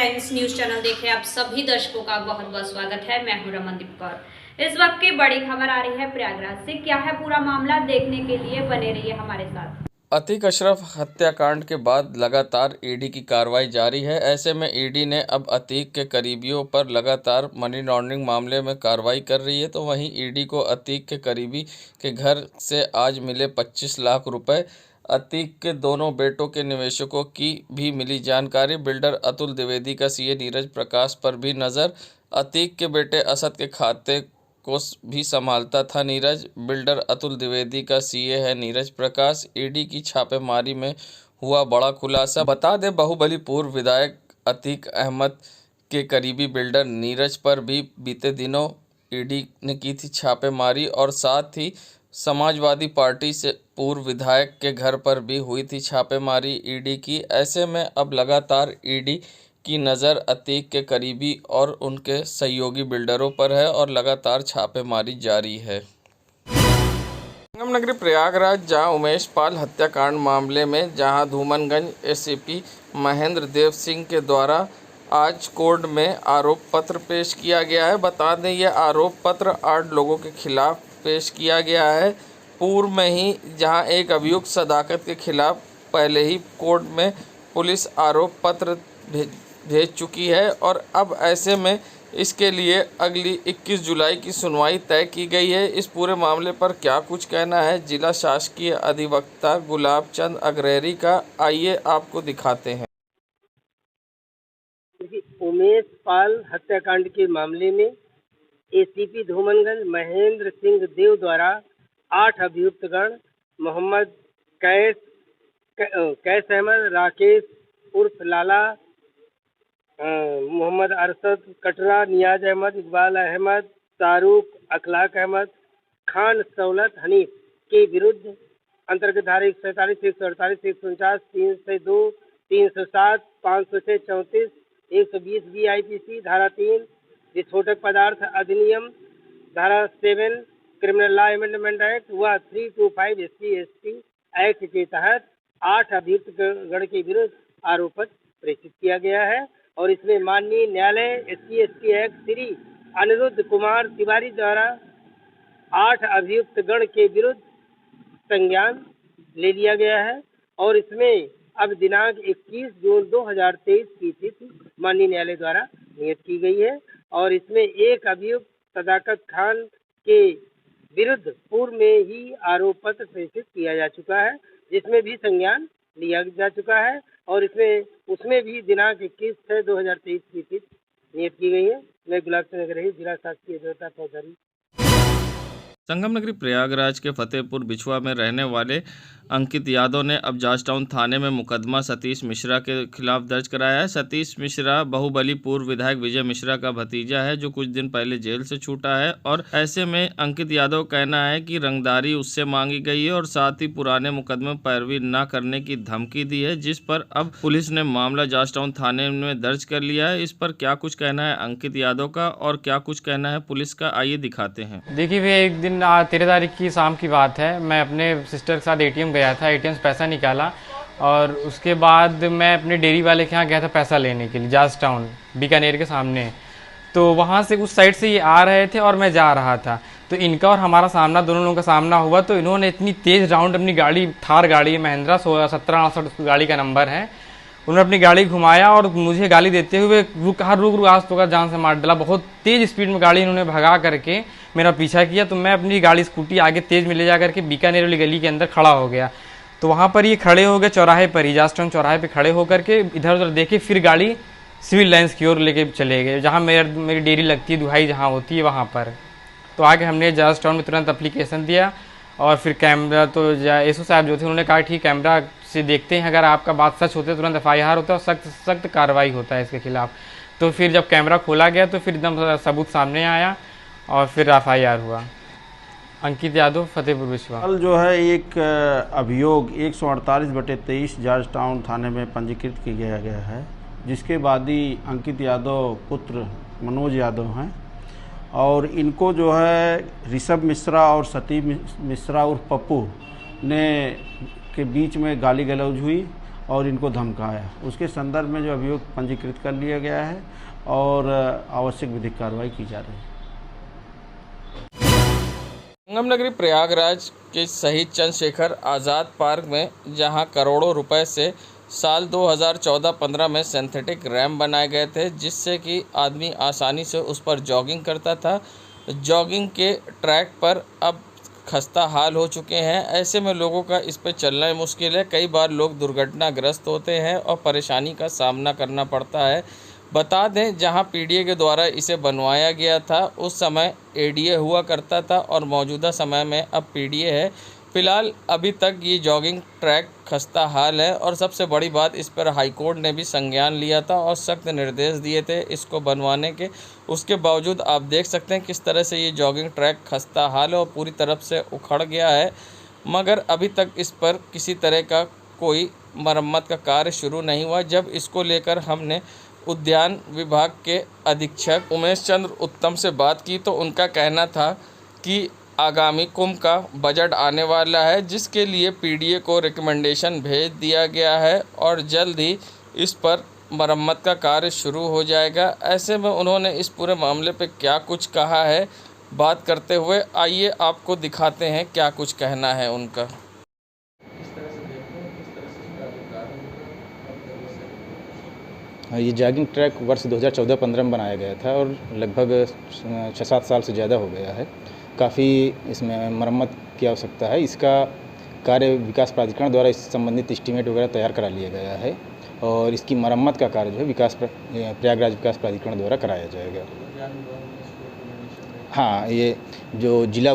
Times news channel देखे आप सभी दर्शकों का बहुत बहुत स्वागत है। मैं हूं रमनदीप कौर। इस वक्त की बड़ी खबर आ रही है प्रयागराज से। क्या है पूरा मामला, देखने के लिए बने रहिए हमारे साथ। अतीक अशरफ हत्याकांड के बाद लगातार ईडी की कार्रवाई जारी है। ऐसे में ईडी ने अब अतीक के करीबियों पर लगातार मनी लॉन्ड्रिंग मामले में कार्रवाई कर रही है। तो वहीं ईडी को अतीक के करीबी के घर से आज मिले 25 लाख रुपए। अतीक के दोनों बेटों के निवेशकों की भी मिली जानकारी। बिल्डर अतुल द्विवेदी का सीए नीरज प्रकाश पर भी नज़र। अतीक के बेटे असद के खाते को भी संभालता था नीरज। बिल्डर अतुल द्विवेदी का सीए है नीरज प्रकाश। ईडी की छापेमारी में हुआ बड़ा खुलासा। बता दें, बाहुबली पूर्व विधायक अतीक अहमद के करीबी बिल्डर नीरज पर भी बीते दिनों ईडी ने की थी छापेमारी और साथ ही समाजवादी पार्टी से पूर्व विधायक के घर पर भी हुई थी छापेमारी ईडी की। ऐसे में अब लगातार ईडी की नज़र अतीक के करीबी और उनके सहयोगी बिल्डरों पर है और लगातार छापेमारी जारी है। संगम नगरी प्रयागराज, जहां उमेश पाल हत्याकांड मामले में जहां धूमनगंज एसीपी महेंद्र देव सिंह के द्वारा आज कोर्ट में आरोप पत्र पेश किया गया है। बता दें, यह आरोप पत्र 8 लोगों के खिलाफ पेश किया गया है। पूर्व में ही जहां एक अभियुक्त सदाकत के खिलाफ पहले ही कोर्ट में पुलिस आरोप पत्र भेज चुकी है और अब ऐसे में इसके लिए अगली 21 जुलाई की सुनवाई तय की गई है। इस पूरे मामले पर क्या कुछ कहना है जिला शासकीय अधिवक्ता गुलाब चंद अग्रहरी का, आइए आपको दिखाते हैं। उमेश पाल हत्याकांड के मामले में एसीपी धूमनगंज महेंद्र सिंह देव द्वारा 8 अभियुक्तगण मोहम्मद कैस अहमद, राकेश उर्फ लाला, मोहम्मद अरशद कटरा, नियाज अहमद, इकबाल अहमद, शाहरुख, अखलाक अहमद, खान सौलत हनीफ के विरुद्ध अंतर्गत धारा 147, 148, 149, 302, 307, 506, 34, 120 BIPC, धारा 3 विस्फोटक पदार्थ अधिनियम, धारा 7 क्रिमिनल लॉ अमेंडमेंट एक्ट व 325 SC/ST एक्ट के तहत 8 अभियुक्त गण के विरुद्ध आरोप पत्र प्रेषित किया गया है और इसमें माननीय न्यायालय SC/ST एक्ट श्री अनिरुद्ध कुमार तिवारी द्वारा 8 अभियुक्त गण के विरुद्ध संज्ञान ले लिया गया है और इसमें अब दिनांक 21 जून 2023 की तिथि माननीय न्यायालय द्वारा नियत की गई है और इसमें एक अभियुक्त सदाकत खान के विरुद्ध पूर्व में ही आरोप पत्र प्रेषित किया जा चुका है, जिसमें भी संज्ञान लिया जा चुका है और उसमें भी दिनांक 21/6/2023 की तिथि नियत की गई है। मैं गुलाब चंद अग्रहरी, जिला शासकीय अधिवक्ता चौधरी। संगम नगरी प्रयागराज के फतेहपुर बिछुआ में रहने वाले अंकित यादव ने अब जॉर्ज टाउन थाने में मुकदमा सतीश मिश्रा के खिलाफ दर्ज कराया है। सतीश मिश्रा बाहुबली पूर्व विधायक विजय मिश्रा का भतीजा है, जो कुछ दिन पहले जेल से छूटा है और ऐसे में अंकित यादव कहना है कि रंगदारी उससे मांगी गई है और साथ ही पुराने मुकदमे पैरवी न करने की धमकी दी है, जिस पर अब पुलिस ने मामला जॉर्ज टाउन थाने में दर्ज कर लिया है। इस पर क्या कुछ कहना है अंकित यादव का और क्या कुछ कहना है पुलिस का, आइए दिखाते हैं। देखिए भैया, एक दिन 13 तारीख की शाम की बात है। मैं अपने सिस्टर के साथ ATM गया था, ATM से पैसा निकाला और उसके बाद मैं अपने डेयरी वाले के यहाँ गया था पैसा लेने के लिए, जॉर्ज टाउन बीकानेर के सामने। तो वहाँ से उस साइड से ये आ रहे थे और मैं जा रहा था, तो इनका और हमारा सामना, दोनों लोगों का सामना हुआ। तो इन्होंने इतनी तेज़ राउंड अपनी गाड़ी, थार गाड़ी है, महिंद्रा 1768 गाड़ी का नंबर है, उन्होंने अपनी गाड़ी घुमाया और मुझे गाली देते हुए रुक आज तो का जान से मार डाला। बहुत तेज़ स्पीड में गाड़ी इन्होंने भगा करके मेरा पीछा किया, तो मैं अपनी गाड़ी स्कूटी आगे तेज़ में ले जा करके बीकानेर वाली गली के अंदर खड़ा हो गया। तो वहाँ पर ये खड़े हो गए चौराहे पर ही, जॉर्ज टाउन चौराहे पे खड़े होकर के इधर उधर देखे, फिर गाड़ी सिविल लाइन्स की ओर लेके चले गए, जहाँ मेरी डेयरी लगती है, दुहाई जहाँ होती है वहाँ पर। तो आगे हमने जॉर्ज टाउन में तुरंत अप्लीकेशन दिया और फिर कैमरा, तो एसओ साहब जो थे उन्होंने कहा ठीक कैमरा से देखते हैं, अगर आपका बात सच होता है तुरंत FIR होता है और सख्त कार्रवाई होता है इसके खिलाफ। तो फिर जब कैमरा खोला गया तो फिर एकदम सबूत सामने आया और फिर FIR हुआ। अंकित यादव, फतेहपुर बिछुआ। कल जो है एक अभियोग 148/23 जॉर्ज टाउन थाने में पंजीकृत किया गया है, जिसके बादी अंकित यादव पुत्र मनोज यादव हैं और इनको जो है ऋषभ मिश्रा और सती मिश्रा और पप्पू ने के बीच में गाली गलौज हुई और इनको धमकाया। उसके संदर्भ में जो अभियोग पंजीकृत कर लिया गया है और आवश्यक विधिक कार्रवाई की जा रही है। संगम नगरी प्रयागराज के शहीद चंद्रशेखर आज़ाद पार्क में जहां करोड़ों रुपए से साल 2014-15 में सिंथेटिक रैम्प बनाए गए थे, जिससे कि आदमी आसानी से उस पर जॉगिंग करता था। जॉगिंग के ट्रैक पर अब खस्ता हाल हो चुके हैं। ऐसे में लोगों का इस पर चलना मुश्किल है। कई बार लोग दुर्घटनाग्रस्त होते हैं और परेशानी का सामना करना पड़ता है। बता दें, जहां पीडीए के द्वारा इसे बनवाया गया था उस समय एडीए हुआ करता था और मौजूदा समय में अब पीडीए है। फिलहाल अभी तक ये जॉगिंग ट्रैक खस्ता हाल है और सबसे बड़ी बात, इस पर हाईकोर्ट ने भी संज्ञान लिया था और सख्त निर्देश दिए थे इसको बनवाने के। उसके बावजूद आप देख सकते हैं किस तरह से ये जॉगिंग ट्रैक खस्ता हाल है और पूरी तरफ से उखड़ गया है, मगर अभी तक इस पर किसी तरह का कोई मरम्मत का कार्य शुरू नहीं हुआ। जब इसको लेकर हमने उद्यान विभाग के अधीक्षक उमेश चंद्र उत्तम से बात की तो उनका कहना था कि आगामी कुंभ का बजट आने वाला है, जिसके लिए पीडीए को रिकमेंडेशन भेज दिया गया है और जल्द ही इस पर मरम्मत का कार्य शुरू हो जाएगा। ऐसे में उन्होंने इस पूरे मामले पे क्या कुछ कहा है, बात करते हुए आइए आपको दिखाते हैं क्या कुछ कहना है उनका। ये जॉगिंग ट्रैक वर्ष 2014-15 में बनाया गया था और लगभग 6-7 साल से ज़्यादा हो गया है। काफ़ी इसमें मरम्मत की आवश्यकता है। इसका कार्य विकास प्राधिकरण द्वारा इस संबंधित एस्टीमेट वगैरह तैयार करा लिया गया है और इसकी मरम्मत का कार्य जो है प्रयागराज विकास प्राधिकरण द्वारा कराया जाएगा। हाँ, ये जो जिला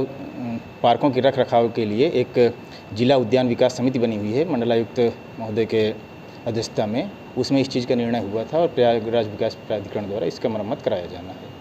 पार्कों के रख रखाव के लिए एक जिला उद्यान विकास समिति बनी हुई है मंडलायुक्त महोदय के अध्यक्षता में, उसमें इस चीज़ का निर्णय हुआ था और प्रयागराज विकास प्राधिकरण द्वारा इसका मरम्मत कराया जाना है।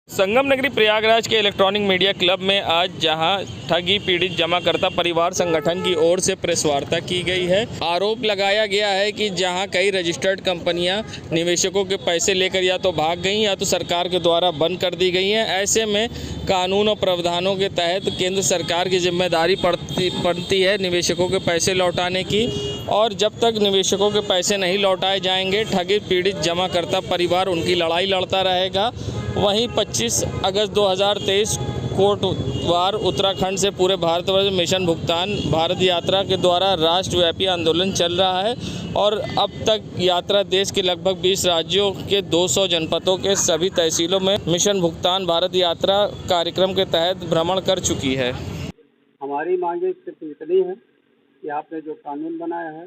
संगम नगरी प्रयागराज के इलेक्ट्रॉनिक मीडिया क्लब में आज जहां ठगी पीड़ित जमाकर्ता परिवार संगठन की ओर से प्रेस वार्ता की गई है। आरोप लगाया गया है कि जहां कई रजिस्टर्ड कंपनियां निवेशकों के पैसे लेकर या तो भाग गई या तो सरकार के द्वारा बंद कर दी गई हैं। ऐसे में कानून और प्रावधानों के तहत केंद्र सरकार की जिम्मेदारी पड़ती है निवेशकों के पैसे लौटाने की, और जब तक निवेशकों के पैसे नहीं लौटाए जाएंगे ठगी पीड़ित जमाकर्ता परिवार उनकी लड़ाई लड़ता रहेगा। वहीं 25 अगस्त 2023 कोटवार उत्तराखंड से पूरे भारतवर्ष मिशन भुगतान भारत यात्रा के द्वारा राष्ट्रव्यापी आंदोलन चल रहा है और अब तक यात्रा देश के लगभग 20 राज्यों के 200 जनपदों के सभी तहसीलों में मिशन भुगतान भारत यात्रा कार्यक्रम के तहत भ्रमण कर चुकी है। हमारी मांगे सिर्फ इतनी है कि आपने जो कानून बनाया है,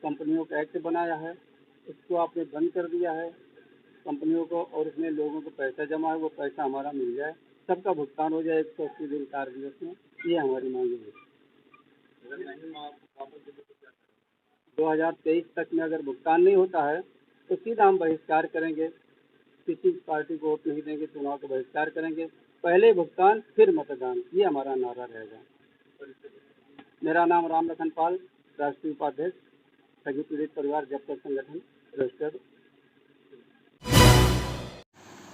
कंपनियों का एक्ट बनाया है, उसको आपने बंद कर दिया है कंपनियों को, और इसमें लोगों को पैसा जमा है वो पैसा हमारा मिल जाए, सबका भुगतान हो जाए 180 दिन कार्य दिवस में। ये हमारी मांग है। 2023 तक में अगर भुगतान नहीं होता है तो सीधा हम बहिष्कार करेंगे। किसी पार्टी को वोट नहीं देंगे, चुनाव का बहिष्कार करेंगे। पहले भुगतान फिर मतदान, ये हमारा नारा रहेगा। मेरा नाम राम लखन पाल, राष्ट्रीय उपाध्यक्ष ठगी पीड़ित परिवार जब तक संगठन रजिस्टर्ड।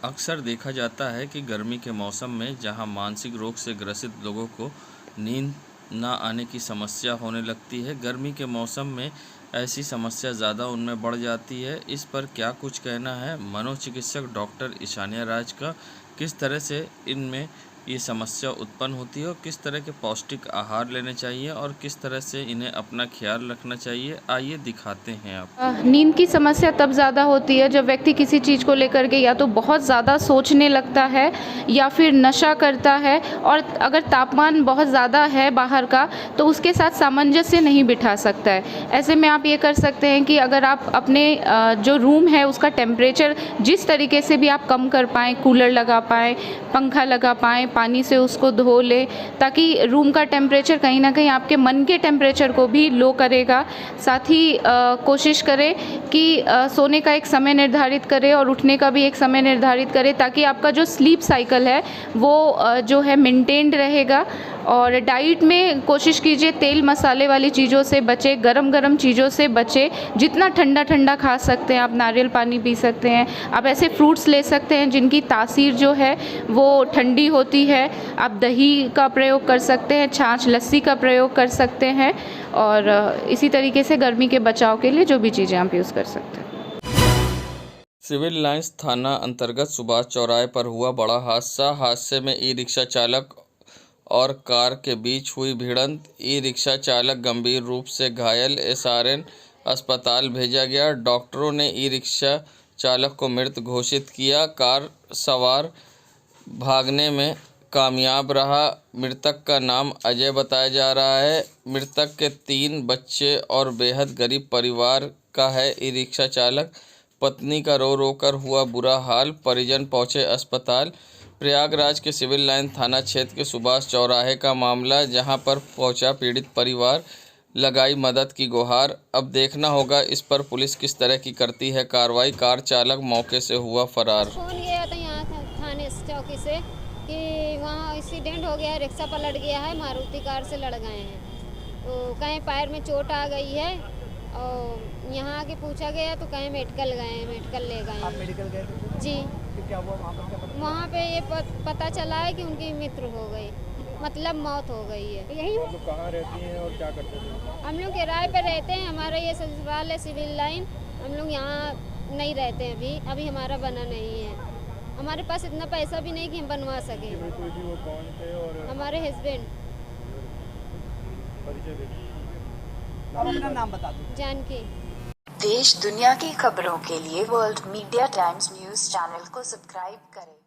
अक्सर देखा जाता है कि गर्मी के मौसम में जहां मानसिक रोग से ग्रसित लोगों को नींद ना आने की समस्या होने लगती है, गर्मी के मौसम में ऐसी समस्या ज़्यादा उनमें बढ़ जाती है। इस पर क्या कुछ कहना है मनोचिकित्सक डॉक्टर ईशानिया राज का, किस तरह से इनमें ये समस्या उत्पन्न होती है और किस तरह के पौष्टिक आहार लेने चाहिए और किस तरह से इन्हें अपना ख्याल रखना चाहिए, आइए दिखाते हैं आप। नींद की समस्या तब ज़्यादा होती है जब व्यक्ति किसी चीज़ को लेकर के या तो बहुत ज़्यादा सोचने लगता है या फिर नशा करता है, और अगर तापमान बहुत ज़्यादा है बाहर का तो उसके साथ सामंजस्य नहीं बिठा सकता है। ऐसे में आप ये कर सकते हैं कि अगर आप अपने जो रूम है उसका टेम्परेचर जिस तरीके से भी आप कम कर पाएँ, कूलर लगा पाएँ, पंखा लगा पाएँ, पानी से उसको धो ले, ताकि रूम का टेम्परेचर कहीं ना कहीं आपके मन के टेम्परेचर को भी लो करेगा। साथ ही कोशिश करें कि सोने का एक समय निर्धारित करें और उठने का भी एक समय निर्धारित करें, ताकि आपका जो स्लीप साइकिल है वो जो है मेंटेन्ड रहेगा। और डाइट में कोशिश कीजिए तेल मसाले वाली चीज़ों से बचे, गरम गरम चीज़ों से बचे। जितना ठंडा ठंडा खा सकते हैं आप, नारियल पानी पी सकते हैं आप, ऐसे फ्रूट्स ले सकते हैं जिनकी तासीर जो है वो ठंडी होती है। आप दही का प्रयोग कर सकते हैं, छाछ लस्सी का प्रयोग कर सकते हैं, और इसी तरीके से गर्मी के बचाव के लिए जो भी चीज़ें आप यूज़ कर सकते हैं। सिविल लाइंस थाना अंतर्गत सुभाष चौराहे पर हुआ बड़ा हादसा। हादसे में ई रिक्शा चालक और कार के बीच हुई भिड़ंत। ई रिक्शा चालक गंभीर रूप से घायल, एसआरएन अस्पताल भेजा गया। डॉक्टरों ने ई रिक्शा चालक को मृत घोषित किया। कार सवार भागने में कामयाब रहा। मृतक का नाम अजय बताया जा रहा है। मृतक के 3 बच्चे और बेहद गरीब परिवार का है। ई रिक्शा चालक पत्नी का रो रो कर हुआ बुरा हाल। परिजन पहुंचे अस्पताल। प्रयागराज के सिविल लाइन थाना क्षेत्र के सुभाष चौराहे का मामला, जहां पर पहुंचा पीड़ित परिवार, लगाई मदद की गुहार। अब देखना होगा इस पर पुलिस किस तरह की करती है कार्रवाई। कार चालक मौके से हुआ फरार। फोन गया था यहाँ थाने चौकी से कि वहाँ एक्सीडेंट हो गया है, रिक्शा पलट गया है, मारुति कार से लड़ गए हैं, तो कहीं पैर में चोट आ गई है। और यहाँ आके पूछा गया तो कहीं मेडिकल गए हैं, मेडिकल ले गए। आप मेडिकल गए थे? जी। तो क्या हुआ वहाँ पर? क्या पता? वहाँ पे ये पता चला है कि उनकी मृत्यु हो गई, मतलब मौत हो गई है। यही आप लोग कहाँ रहती हैं और क्या करते हैं? हम लोग किराए पे रहते हैं। हमारा ये ससुराल है सिविल लाइन। हम लोग यहाँ नहीं रहते हैं अभी हमारा बना नहीं है। हमारे पास इतना पैसा भी नहीं कि हम बनवा सकें। वो कौन थे? और हमारे हस्बैंड। आप अपना नाम बता दो। जानकी। देश दुनिया की खबरों के लिए world media times news channel को सब्सक्राइब करें।